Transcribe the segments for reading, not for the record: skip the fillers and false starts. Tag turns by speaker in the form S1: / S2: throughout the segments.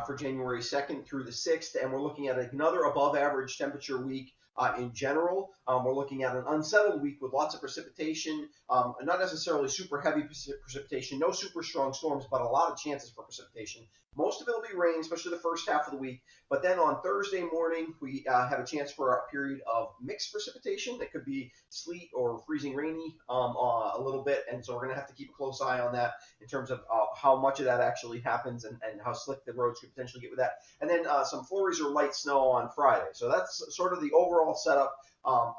S1: for January 2nd through the 6th, and we're looking at another above-average temperature week. In general, we're looking at an unsettled week with lots of precipitation, not necessarily super heavy precipitation, no super strong storms, but a lot of chances for precipitation. Most of it will be rain, especially the first half of the week. But then on Thursday morning, we have a chance for a period of mixed precipitation. That could be sleet or freezing rainy a little bit. And so we're going to have to keep a close eye on that in terms of how much of that actually happens and how slick the roads could potentially get with that. And then some flurries or light snow on Friday. So that's sort of the overall setup.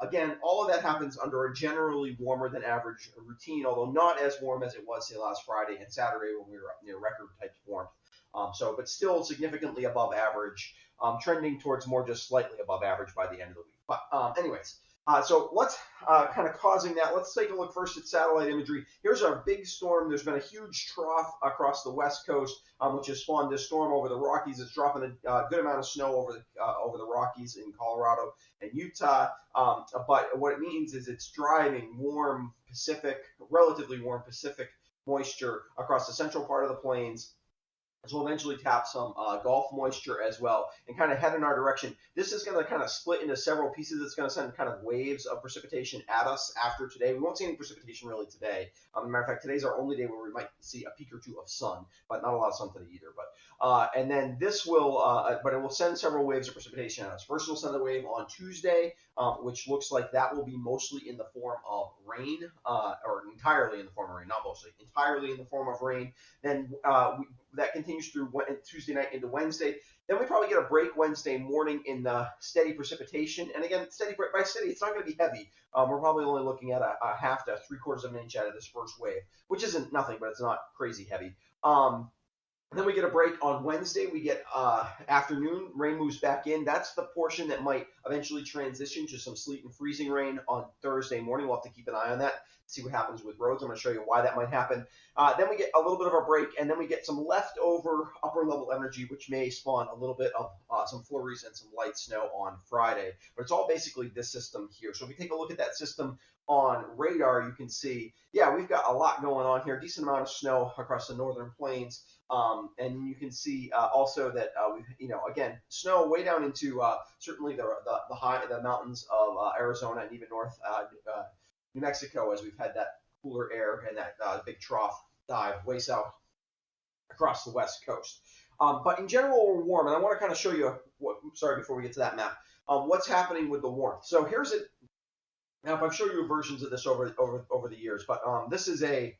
S1: Again, all of that happens under a generally warmer than average routine, although not as warm as it was, say, last Friday and Saturday when we were up near record type warmth. But still significantly above average, trending towards more just slightly above average by the end of the week. But anyways, so let's kind of causing that. Let's take a look first at satellite imagery. Here's our big storm. There's been a huge trough across the west coast, which has spawned this storm over the Rockies. It's dropping a good amount of snow over the Rockies in Colorado and Utah. But what it means is it's driving warm Pacific, relatively warm Pacific moisture across the central part of the plains. So we'll eventually tap some Gulf moisture as well and kind of head in our direction. This is going to kind of split into several pieces. It's going to send kind of waves of precipitation at us after today. We won't see any precipitation really today. As a matter of fact, today's our only day where we might see a peak or two of sun, but not a lot of sun today either. And then this will, but it will send several waves of precipitation at us. First, we'll send a wave on Tuesday, which looks like that will be mostly in the form of rain, or entirely in the form of rain, not mostly, entirely in the form of rain. Then that continues through Tuesday night into Wednesday. Then we probably get a break Wednesday morning in the steady precipitation. And again, steady by steady, it's not going to be heavy. We're probably only looking at a half to 3/4 of an inch out of this first wave, which isn't nothing, but it's not crazy heavy. Then we get a break on Wednesday. We get afternoon, rain moves back in. That's the portion that might eventually transition to some sleet and freezing rain on Thursday morning. We'll have to keep an eye on that, see what happens with roads. I'm going to show you why that might happen. Then we get a little bit of a break, and then we get some leftover upper level energy, which may spawn a little bit of some flurries and some light snow on Friday. But it's all basically this system here. So if we take a look at that system on radar, you can see, yeah, we've got a lot going on here. Decent amount of snow across the northern plains. And you can see also that again, snow way down into certainly the mountains of Arizona and even north New Mexico, as we've had that cooler air and that big trough dive way south across the west coast. But in general, we're warm, and I want to kind of show you before we get to that map, what's happening with the warmth. So here's it. Now, I've shown you versions of this over the years, but this is a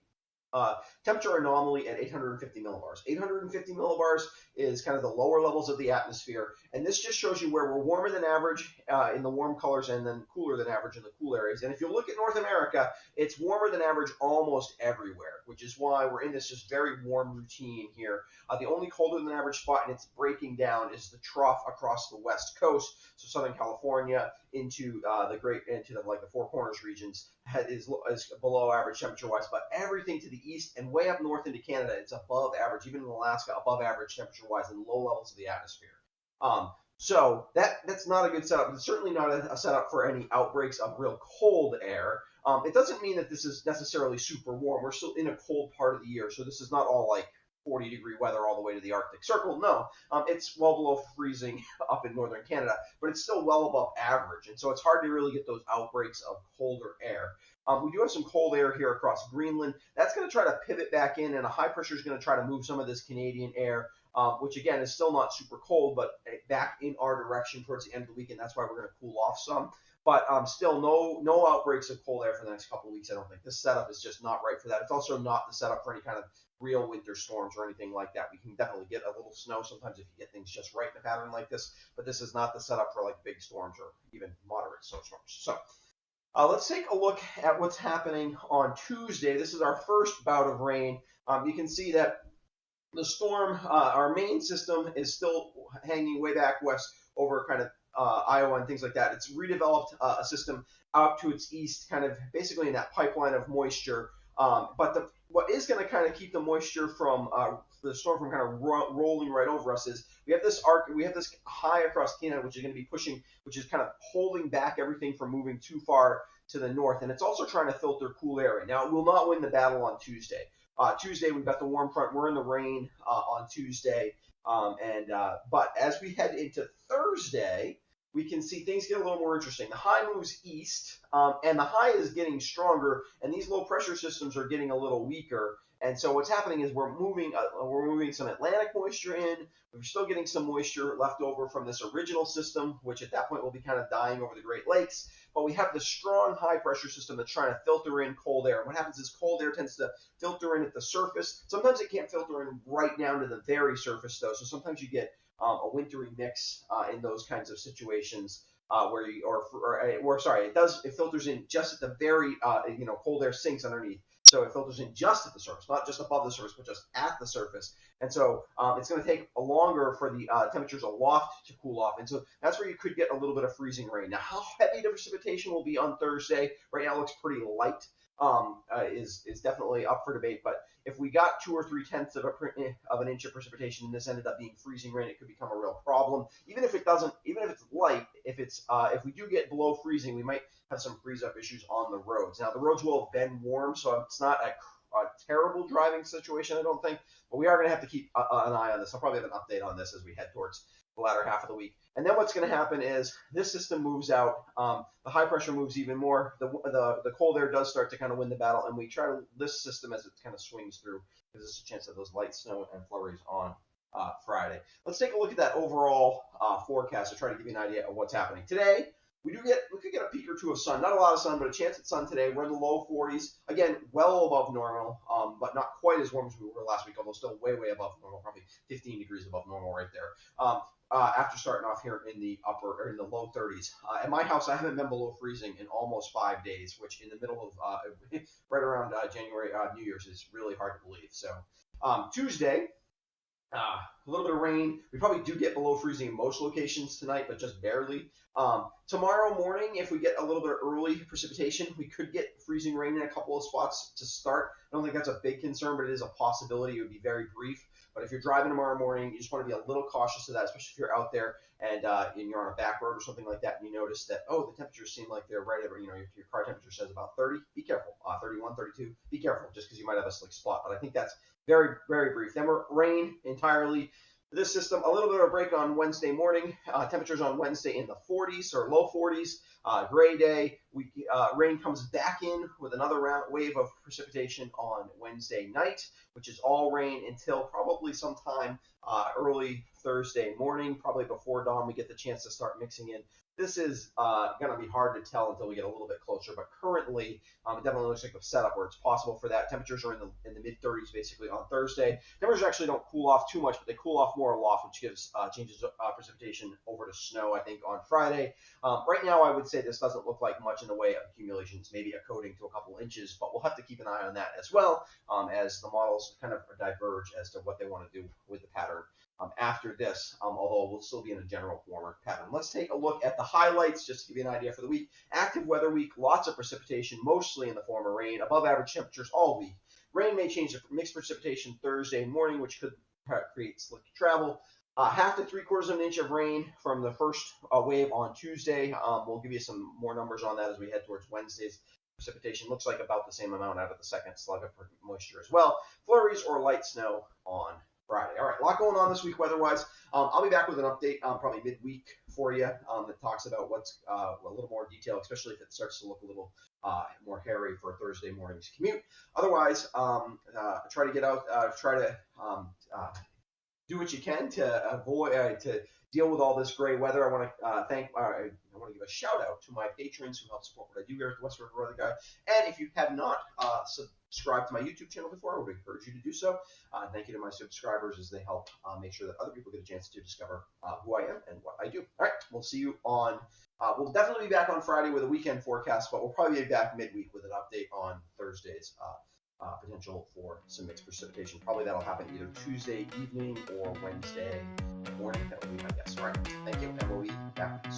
S1: temperature anomaly at 850 millibars. 850 millibars is kind of the lower levels of the atmosphere, and this just shows you where we're warmer than average in the warm colors and then cooler than average in the cool areas. And if you look at North America, it's warmer than average almost everywhere, which is why we're in this just very warm routine here. The only colder than average spot, and it's breaking down, is the trough across the west coast, so Southern California into the Four Corners regions is below average temperature-wise, but everything to the east and way up north into Canada, it's above average, even in Alaska, above average temperature-wise in low levels of the atmosphere. So that's not a good setup. It's certainly not a setup for any outbreaks of real cold air. It doesn't mean that this is necessarily super warm. We're still in a cold part of the year, so this is not all like 40-degree weather all the way to the Arctic Circle. No, it's well below freezing up in northern Canada, but it's still well above average, and so it's hard to really get those outbreaks of colder air. We do have some cold air here across Greenland. That's going to try to pivot back in, and a high pressure is going to try to move some of this Canadian air, which again is still not super cold, but back in our direction towards the end of the week, and that's why we're going to cool off some. But still no outbreaks of cold air for the next couple of weeks, I don't think. This setup is just not right for that. It's also not the setup for any kind of real winter storms or anything like that. We can definitely get a little snow sometimes if you get things just right in a pattern like this, but this is not the setup for like big storms or even moderate snowstorms. So let's take a look at what's happening on Tuesday. This is our first bout of rain. You can see that the storm, our main system, is still hanging way back west over kind of Iowa and things like that. It's redeveloped a system out to its east, kind of basically in that pipeline of moisture. But what is going to kind of keep the moisture from the storm from kind of rolling right over us is we have this high across Canada, which is going to be pushing, which is kind of holding back everything from moving too far to the north, and it's also trying to filter cool air. Now, it will not win the battle on Tuesday. Tuesday, we've got the warm front. We're in the rain on Tuesday. But as we head into Thursday, we can see things get a little more interesting. The high moves east, and the high is getting stronger, and these low pressure systems are getting a little weaker. And so what's happening is we're moving some Atlantic moisture in. We're still getting some moisture left over from this original system, which at that point will be kind of dying over the Great Lakes. But we have the strong high pressure system that's trying to filter in cold air. What happens is cold air tends to filter in at the surface. Sometimes it can't filter in right down to the very surface, though. So sometimes you get a wintry mix in those kinds of situations where you, or sorry, it filters in just at the very, cold air sinks underneath. So it filters in just at the surface, not just above the surface, but just at the surface. And so it's going to take longer for the temperatures aloft to cool off. And so that's where you could get a little bit of freezing rain. Now, how heavy the precipitation will be on Thursday, right now it looks pretty light, is definitely up for debate. But if we got 2 or 3/10 of an inch of precipitation and this ended up being freezing rain, it could become a real problem. Even if it doesn't, even if it's light, if we do get below freezing, we might have some freeze up issues on the roads. Now the roads will have been warm, so it's not a terrible driving situation, I don't think, but we are going to have to keep an eye on this. I'll probably have an update on this as we head towards the latter half of the week. And then what's going to happen is this system moves out. The high pressure moves even more. The cold air does start to kind of win the battle, and we try to this system as it kind of swings through because there's a chance of those light snow and flurries on Friday. Let's take a look at that overall forecast to try to give you an idea of what's happening today. We could get a peak or two of sun, not a lot of sun, but a chance at sun today. We're in the low 40s, again, well above normal, but not quite as warm as we were last week, although still way above normal, probably 15 degrees above normal right there. After starting off here in the low 30s. At my house, I haven't been below freezing in almost 5 days, which in the middle of right around January, New Year's is really hard to believe. So Tuesday. A little bit of rain. We probably do get below freezing in most locations tonight, but just barely. Tomorrow morning, if we get a little bit of early precipitation, we could get freezing rain in a couple of spots to start. I don't think that's a big concern, but it is a possibility. It would be very brief. But if you're driving tomorrow morning, you just want to be a little cautious of that, especially if you're out there and you're on a back road or something like that, and you notice that, the temperatures seem like they're right over, your car temperature says about 30. Be careful. 31, 32. Be careful, just because you might have a slick spot. But I think that's very, very brief. Then we're rain entirely. This system, a little bit of a break on Wednesday morning. Temperatures on Wednesday in the 40s or low 40s. Gray day. Rain comes back in with another wave of precipitation on Wednesday night, which is all rain until probably sometime early Thursday morning, probably before dawn. We get the chance to start mixing in. This is going to be hard to tell until we get a little bit closer, but currently it definitely looks like a setup where it's possible for that. Temperatures are in the mid-30s basically on Thursday. Temperatures actually don't cool off too much, but they cool off more aloft, which gives changes precipitation over to snow, I think, on Friday. Right now, I would say this doesn't look like much in the way of accumulations, maybe a coating to a couple inches, but we'll have to keep an eye on that as well as the models kind of diverge as to what they want to do with the pattern. After this, although we'll still be in a general warmer pattern. Let's take a look at the highlights just to give you an idea for the week. Active weather week, lots of precipitation, mostly in the form of rain, above average temperatures all week. Rain may change to mixed precipitation Thursday morning, which could create slick travel. Half to 3/4 of an inch of rain from the first wave on Tuesday. We'll give you some more numbers on that as we head towards Wednesday's precipitation. Looks like about the same amount out of the second slug of moisture as well. Flurries or light snow on Friday. All right, a lot going on this week weather-wise. I'll be back with an update probably midweek for you that talks about what's a little more detail, especially if it starts to look a little more hairy for Thursday morning's commute. Otherwise, try to get out, try to do what you can to avoid to deal with all this gray weather. I want to give a shout out to my patrons who help support what I do here at the West River Weather Guy. And if you have not subscribed to my YouTube channel before, I would encourage you to do so. Thank you to my subscribers as they help make sure that other people get a chance to discover who I am and what I do. All right, we'll see you on. We'll definitely be back on Friday with a weekend forecast, but we'll probably be back midweek with an update on Thursday's potential for some mixed precipitation. Probably that'll happen either Tuesday evening or Wednesday morning. That would be my guess. All right, thank you, and we'll be back.